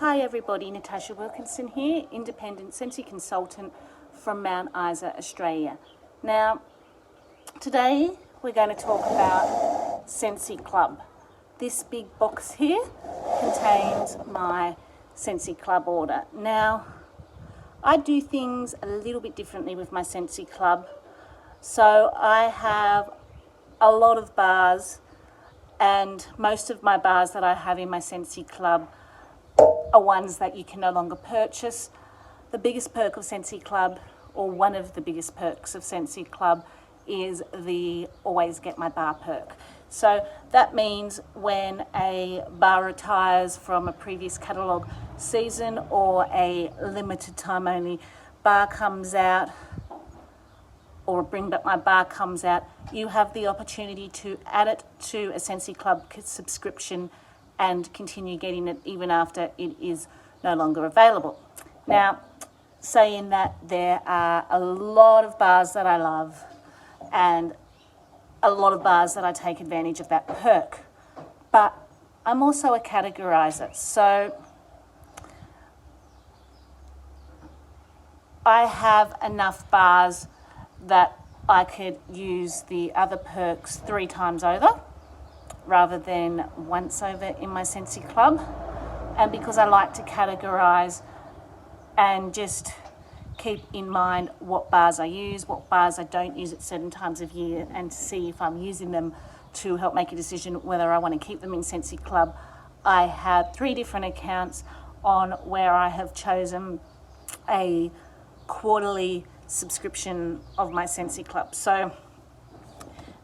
Hi everybody, Natasha Wilkinson here, independent Scentsy consultant from Mount Isa, Australia. Now, today we're going to talk about Scentsy Club. This big box here contains my Scentsy Club order. Now, I do things a little bit differently with my Scentsy Club. So I have a lot of bars, and most of my bars that I have in my Scentsy Club are ones that you can no longer purchase. The biggest perk of Scentsy Club, or one of the biggest perks of Scentsy Club, is the always Get My Bar Perk. So that means when a bar retires from a previous catalogue season or a limited time only bar comes out, or a Bring Back My Bar comes out, you have the opportunity to add it to a Scentsy Club subscription and continue getting it even after it is no longer available. Now, saying that, there are a lot of bars that I love and a lot of bars that I take advantage of that perk, but I'm also a categorizer. So I have enough bars that I could use the other perks 3 times over rather than once over in my Scentsy Club. And because I like to categorize and just keep in mind what bars I use, what bars I don't use at certain times of year, and to see if I'm using them to help make a decision whether I want to keep them in Scentsy Club, I have 3 different accounts on where I have chosen a quarterly subscription of my Scentsy Club. So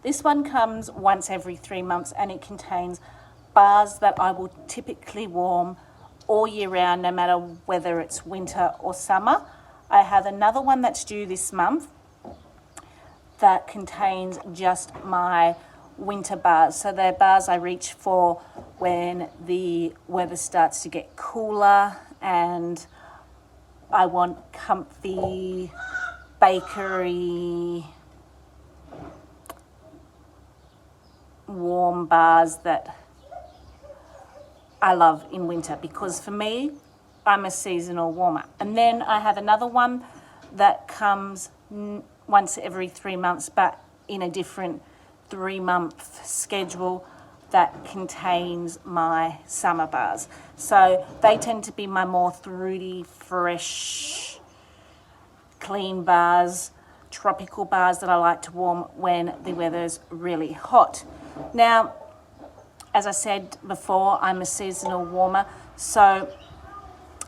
this one comes once every 3 months, and it contains bars that I will typically warm all year round, no matter whether it's winter or summer. I have another one that's due this month that contains just my winter bars. So they're bars I reach for when the weather starts to get cooler and I want comfy, bakery, warm bars that I love in winter, because for me, I'm a seasonal warmer. And then I have another one that comes once every 3 months, but in a different 3-month schedule that contains my summer bars. So they tend to be my more fruity, fresh, clean bars, tropical bars that I like to warm when the weather's really hot. Now, as I said before, I'm a seasonal warmer, so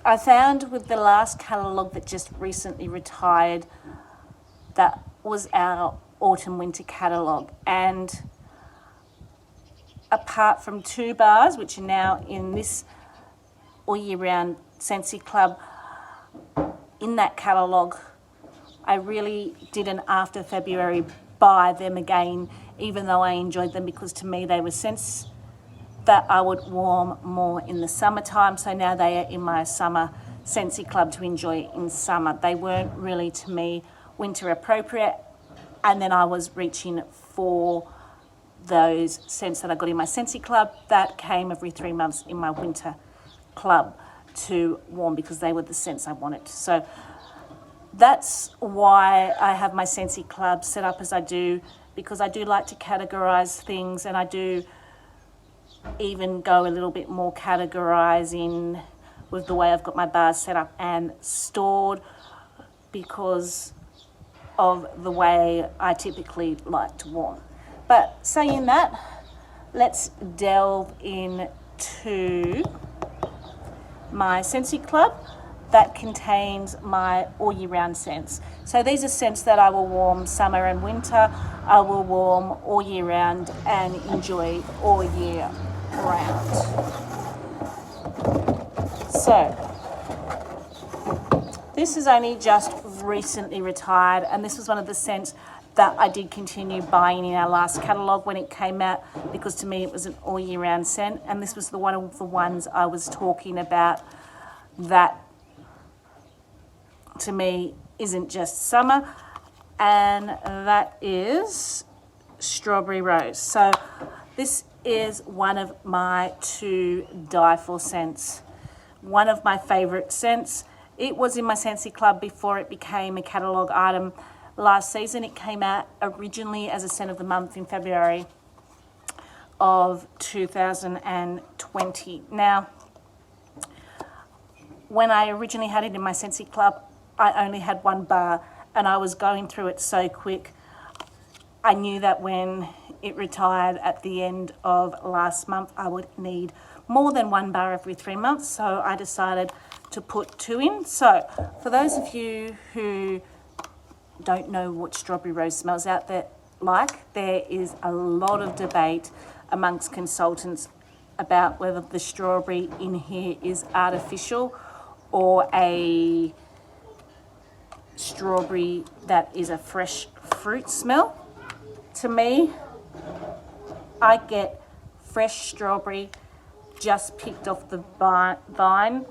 I found with the last catalogue that just recently retired, that was our autumn-winter catalogue, and apart from 2 bars, which are now in this all-year-round Scentsy Club, in that catalogue, I really didn't, after February, buy them again, even though I enjoyed them, because to me they were scents that I would warm more in the summertime. So now they are in my summer Scentsy Club to enjoy in summer. They weren't really, to me, winter appropriate, and then I was reaching for those scents that I got in my Scentsy Club that came every 3 months in my winter club to warm, because they were the scents I wanted. So that's why I have my Scentsy Club set up as I do, because I do like to categorize things, and I do even go a little bit more categorizing with the way I've got my bars set up and stored, because of the way I typically like to warm. But saying that, let's delve into my Scentsy Club that contains my all year round scents. So these are scents that I will warm summer and winter. I will warm all year round and enjoy all year round. So this is only just recently retired, and this was one of the scents that I did continue buying in our last catalogue when it came out, because to me it was an all year round scent, and this was the one of the ones I was talking about that to me isn't just summer, and that is Strawberry Rose. So this is one of my 2 die for scents one of my favourite scents. It was in my Scentsy Club before it became a catalogue item last season. It came out originally as a scent of the month in February of 2020. Now, when I originally had it in my Scentsy Club, I only had one bar and I was going through it so quick. I knew that when it retired at the end of last month, I would need more than one bar every 3 months, so I decided to put 2 in. So for those of you who don't know what strawberry rose smells out there like, there is a lot of debate amongst consultants about whether the strawberry in here is artificial or a strawberry that is a fresh fruit smell. To me, I get fresh strawberry just picked off the vine.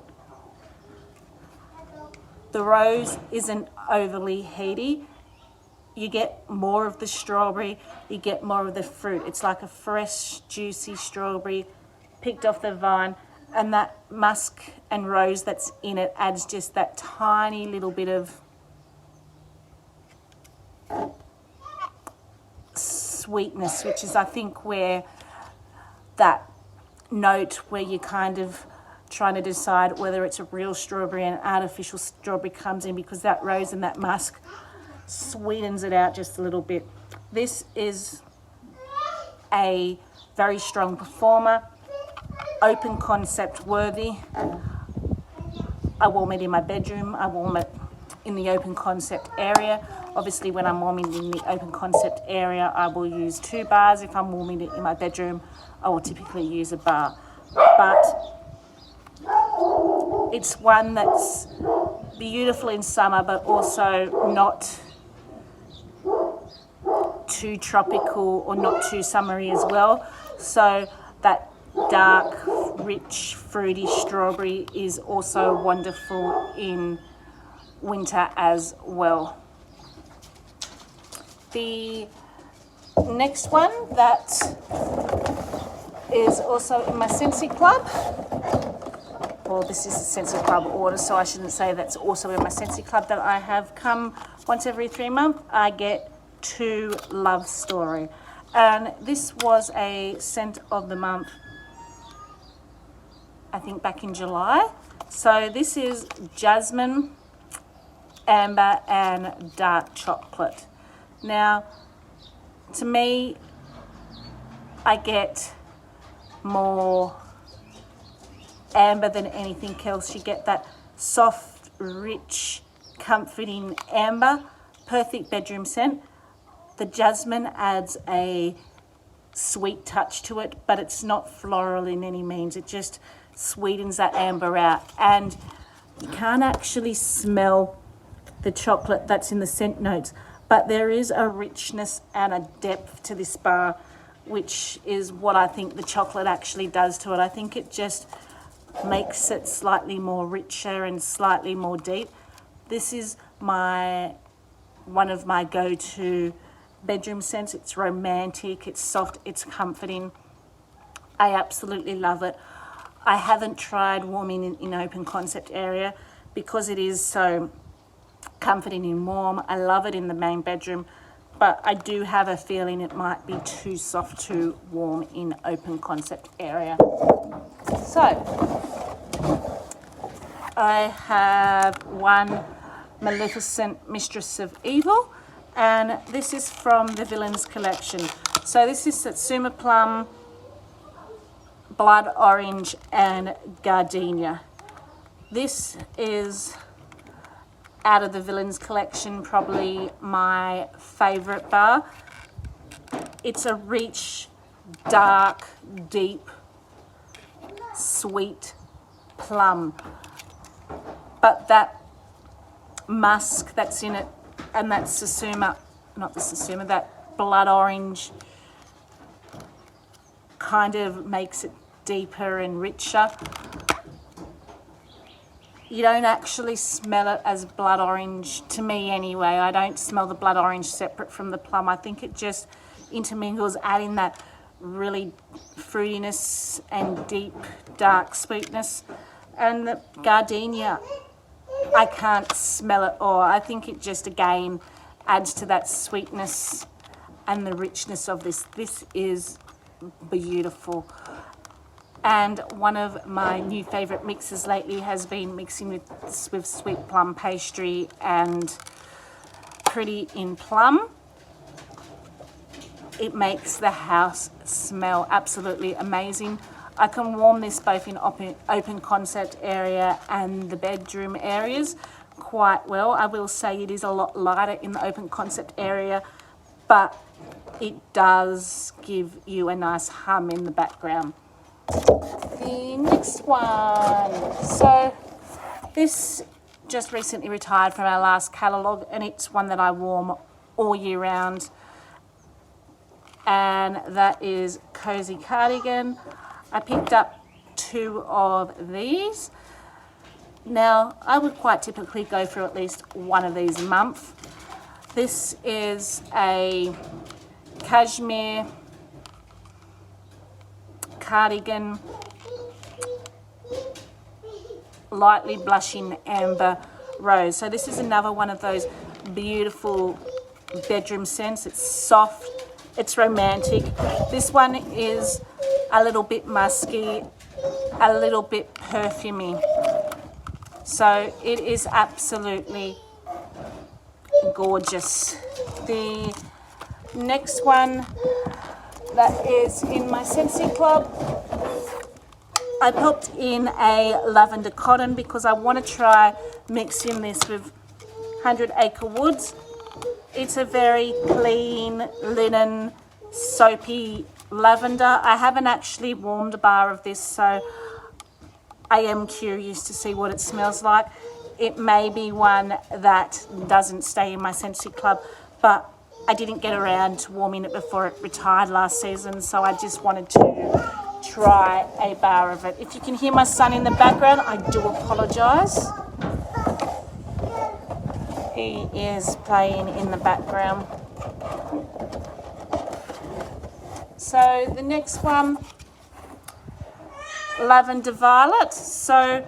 The rose isn't overly heady. You get more of the strawberry, you get more of the fruit. It's like a fresh, juicy strawberry picked off the vine, and that musk and rose that's in it adds just that tiny little bit of sweetness, which is, I think, where that note where you kind of trying to decide whether it's a real strawberry and artificial strawberry comes in, because that rose and that musk sweetens it out just a little bit. This is a very strong performer, open concept worthy. I warm it in my bedroom, I warm it in the open concept area. Obviously, when I'm warming in the open concept area, I will use 2 bars. If I'm warming it in my bedroom, I will typically use a bar. But it's one that's beautiful in summer, but also not too tropical or not too summery as well. So that dark, rich, fruity strawberry is also wonderful in winter as well. The next one that is also in my Scentsy Club, well, this is a Scentsy Club order, so I shouldn't say that's also in my Scentsy Club, that I have come once every 3 months. I get 2 Love Story, and this was a scent of the month, I think back in July. So this is Jasmine, Amber and Dark Chocolate. Now, to me, I get more amber than anything else. You get that soft, rich, comforting amber, perfect bedroom scent. The jasmine adds a sweet touch to it, but it's not floral in any means. It just sweetens that amber out, and you can't actually smell the chocolate that's in the scent notes, but there is a richness and a depth to this bar, which is what I think the chocolate actually does to it. I think it just makes it slightly more richer and slightly more deep. This is one of my go-to bedroom scents. It's romantic, it's soft, it's comforting. I absolutely love it. I haven't tried warming in open concept area because it is so comforting and warm. I love it in the main bedroom, but I do have a feeling it might be too soft to warm in open concept area. So I have one Maleficent, Mistress of Evil, and this is from the Villains collection. So this is Satsuma Plum, Blood Orange and Gardenia. This is, out of the Villains collection, probably my favourite bar. It's a rich, dark, deep, sweet plum, but that musk that's in it, and that that blood orange kind of makes it deeper and richer. You don't actually smell it as blood orange, to me anyway. I don't smell the blood orange separate from the plum. I think it just intermingles, adding that really fruitiness and deep dark sweetness. And the gardenia, I can't smell it, or I think it just again adds to that sweetness and the richness of this. This is beautiful. And one of my new favourite mixes lately has been mixing with sweet plum pastry and Pretty in Plum. It makes the house smell absolutely amazing. I can warm this both in open concept area and the bedroom areas quite well. I will say it is a lot lighter in the open concept area, but it does give you a nice hum in the background. The next one. So this just recently retired from our last catalogue, and it's one that I warm all year round. And that is Cozy Cardigan. I picked up 2 of these. Now, I would quite typically go through at least one of these a month. This is a cashmere cardigan, lightly blushing amber rose. So this is another one of those beautiful bedroom scents. It's soft, it's romantic. This one is a little bit musky, a little bit perfumey. So it is absolutely gorgeous. The next one that is in my Scentsy Club, I popped in a lavender cotton because I want to try mixing this with 100 Acre Woods. It's a very clean linen soapy lavender. I haven't actually warmed a bar of this, so I am curious to see what it smells like. It may be one that doesn't stay in my Scentsy Club, but I didn't get around to warming it before it retired last season, so I just wanted to try a bar of it. If you can hear my son in the background, I do apologise. He is playing in the background. So the next one, Lavender Violet. So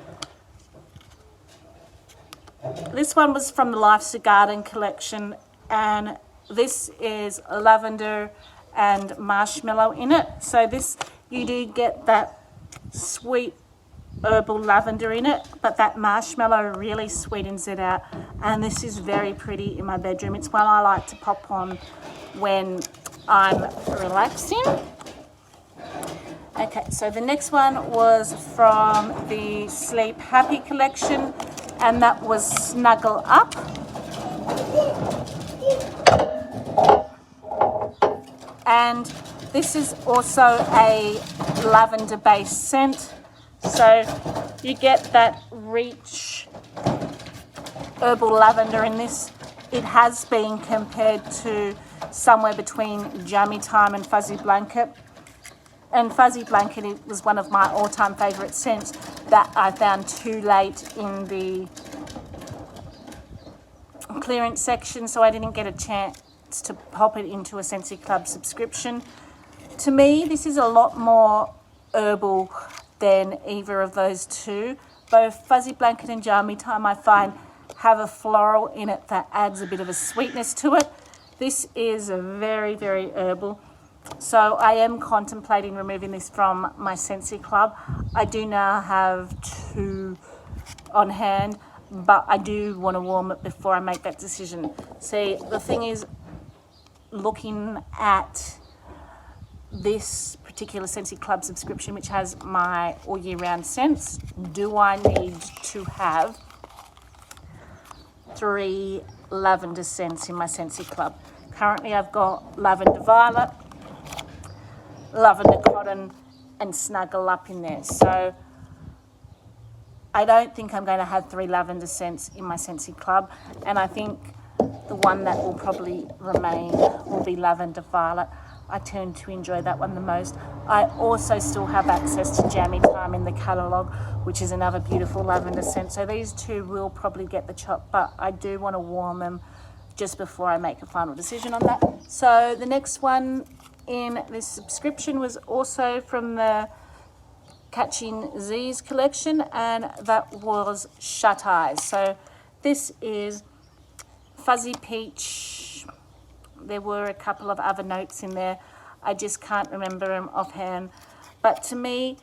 this one was from the Life's a Garden collection, and this is lavender and marshmallow in it. So this, you do get that sweet herbal lavender in it, but that marshmallow really sweetens it out. And this is very pretty in my bedroom. It's one I like to pop on when I'm relaxing. Okay, so the next one was from the Sleep Happy collection, and that was Snuggle Up. And this is also a lavender based scent, so you get that rich herbal lavender in this. It has been compared to somewhere between Jammy Time and Fuzzy Blanket, and Fuzzy Blanket was one of my all-time favourite scents that I found too late in the clearance section, so I didn't get a chance to pop it into a Scentsy Club subscription. To me, this is a lot more herbal than either of those two. Both Fuzzy Blanket and Jammy Time, I find, have a floral in it that adds a bit of a sweetness to it. This is very, very herbal. So I am contemplating removing this from my Scentsy Club. I do now have 2 on hand, but I do want to warm it before I make that decision. See, the thing is, looking at this particular Scentsy Club subscription, which has my all year round scents, do I need to have 3 lavender scents in my Scentsy Club? Currently I've got Lavender Violet, Lavender Cotton and Snuggle Up in there. So I don't think I'm going to have 3 lavender scents in my Scentsy Club, and I think the one that will probably remain will be Lavender Violet. I tend to enjoy that one the most. I also still have access to Jammy Time in the catalogue, which is another beautiful lavender scent. So these 2 will probably get the chop, but I do want to warm them just before I make a final decision on that. So the next one in this subscription was also from the Catching Z's collection, and that was Shut Eyes. So this is Fuzzy Peach. There were a couple of other notes in there. I just can't remember them offhand. But to me,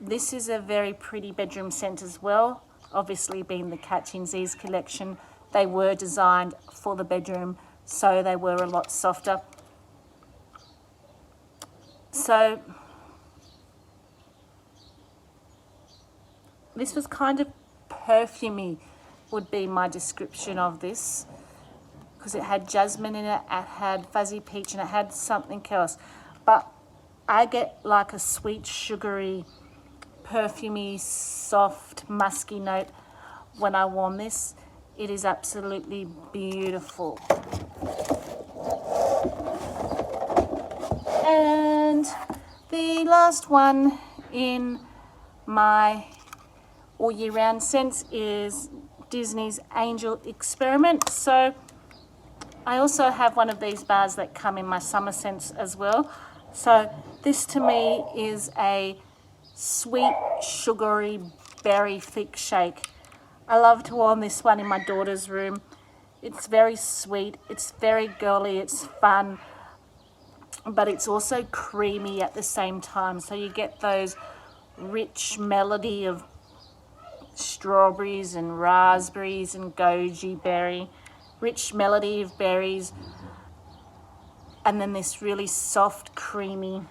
this is a very pretty bedroom scent as well. Obviously, being the Catching Z's collection, they were designed for the bedroom, so they were a lot softer. So this was kind of perfumey, would be my description of this, because it had jasmine in it, it had fuzzy peach, and it had something else. But I get like a sweet, sugary, perfumey, soft, musky note when I warm this. It is absolutely beautiful. And the last one in my all year round scents is Disney's Angel Experiment. So I also have one of these bars that come in my summer scents as well. So this to me is a sweet, sugary, berry thick shake. I love to warm this one in my daughter's room. It's very sweet, it's very girly, it's fun, but it's also creamy at the same time. So you get those rich melody of strawberries and raspberries and goji berry, rich melody of berries, and then this really soft, creamy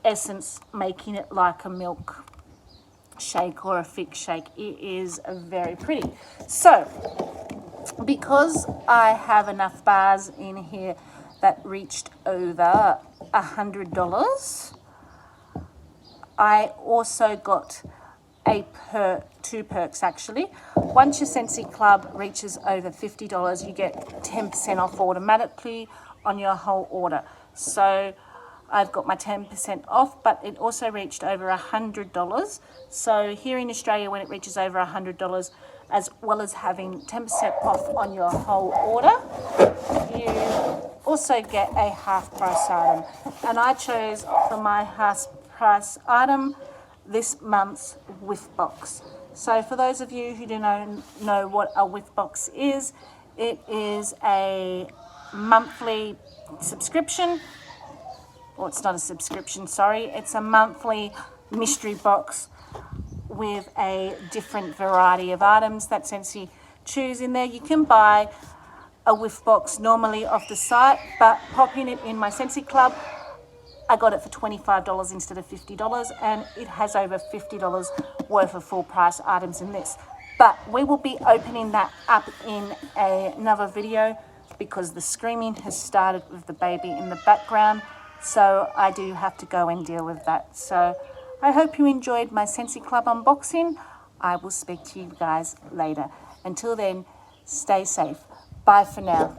essence, making it like a milk shake or a thick shake. It is very pretty. So because I have enough bars in here that reached over $100, I also got two perks actually. Once your Scentsy Club reaches over $50, you get 10% off automatically on your whole order. So I've got my 10% off, but it also reached over $100. So here in Australia, when it reaches over $100, as well as having 10% off on your whole order, you also get a half price item. And I chose for my half price item this month's whiff box. So for those of you who do not know what a whiff box is, it is a monthly subscription. Well, it's not a subscription, sorry. It's a monthly mystery box with a different variety of items that Scentsy choose in there. You can buy a whiff box normally off the site, but popping it in my Scentsy Club, I got it for $25 instead of $50, and it has over $50 worth of full price items in this. But we will be opening that up in another video because the screaming has started with the baby in the background. So I do have to go and deal with that. So I hope you enjoyed my Scentsy Club unboxing. I will speak to you guys later. Until then, stay safe. Bye for now.